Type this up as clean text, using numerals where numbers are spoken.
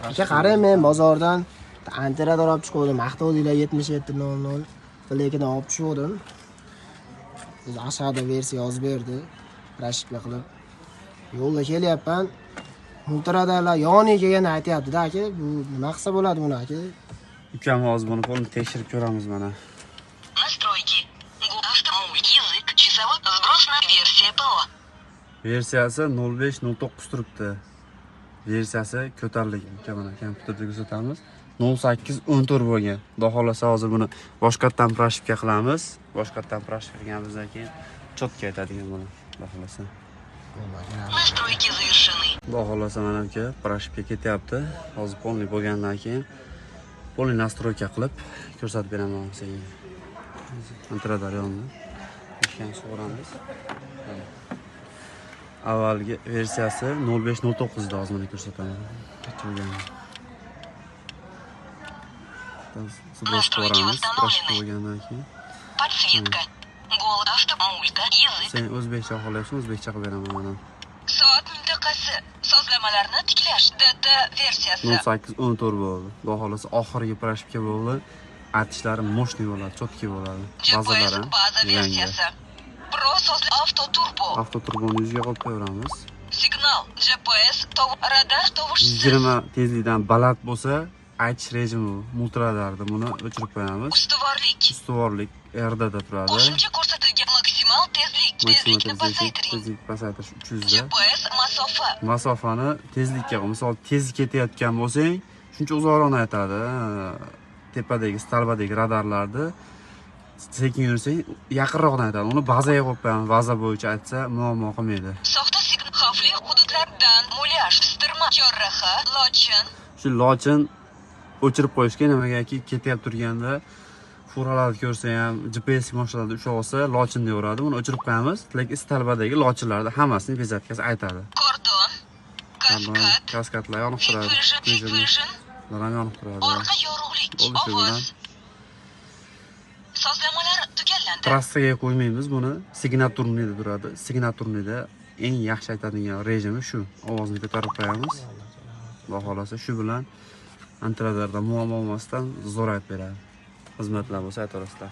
Aka qarang, men bozordan antirador olib chiqdim. Maqtovdilar 7700. Lekin olib tushdim. Biz aşağıda versiya yozib berdi. Rashibga qilib. Yo'lda kelyapman. Multiradarlar yoniga kelganini aytayapti-da aka. Bu nima qilsa bo'ladi buni aka? Ukam hozir buni qo'lni tekshirib ko'ramiz mana. Настройки. Автомобиль. Язык. Часовой. Сброс на версия ПО. Versiyasi 0509 turibdi. Versiyasi ko'tarilgan. Aka mana kompyuterda ko'rsatamiz. 0814 bo'lgan. Xudo xolasa hozir buni boshqatdan prashibga qilamiz. Boshqatdan prashib qilganimizdan keyin chotka aytadigan buni. Xudo xolasa. Настройки завершены. Xudo xolasa mana aka prashibga ketyapti. Hozir polni bo'lgandan keyin polni настройка qilib ko'rsatib beraman sizga. Antradar yonida. Ishgan sug'uramiz. Avvalgi versiyasi 0509 da hozir mana ko'rsataman. Настройки восстановлены. Подсветка. Гол автомульта. Языk. Sen o'zbekcha xohlaysan, o'zbekcha qilib beraman mana. Soat mintaqasi. Sozlamalarni tiklash. DT versiyasi. 0814 bo'ldi. Xudo xolasa oxirgi prashibga bo'ldi. Artishlari moshniy bo'ladi, chotki bo'ladi. GPS Bazalari baza versiyasi. Pro sozla avto turbo. Avto turboni yuziga qo'yib qo'yamiz. Signal. GPS radar tovushsiz. 20 tezlikdan baland bo'lsa, aytish rejimi multiradarda buni o'chirib qo'yamiz. Ustuvorlik. Ustuvorlik RDda turadi. Qo'shimcha ko'rsatilgan maksimal tezlik. Tezlikni pasaytiring. Tezlik pasaytirish 300 da. GPS masofa. Masofani tezlikka, misol tez ketayotgan bo'lsang, shuncha uzoqroqni aytadi. Tepadagi, stalbadagi radarlarni sekin yursang, yaqinroqdan aytadi. Uni bazaga qo'yib qo'yamiz. Baza bo'yicha aytsa, muammo qilmaydi. Soxta signal xavfli hududlardan mulyaj, istirma, chorraha, lochin. Shu lochin o'chirib qo'yishga nimagaki ketyapti turganda furalarni ko'rsa ham, GPS mashinalarda ushlab olsa, lochin deyaveradi. Buni o'chirib qo'yamiz. Lekin istalbadagi lochinlarni hammasini bezatkasi aytadi. Kordon, kaskad, Kaskadlar yonib turadi. vision, Ular yonib turadi. orqa yorug'lik, Bo'ldi shu bilan. ovoz. Sozlamalar tugallandi. Trassaga qo'ymaymiz buni. Signaturnida turadi. Signaturnida eng yaxshi aytadigan rejimi shu. Ovozni ko'tarib qo'yamiz. Xudo xolasa shu bilan antradarda muammo bo'lmasdan zo'r aytib beradi. Xizmatlar bo'lsa aytaverasizlar.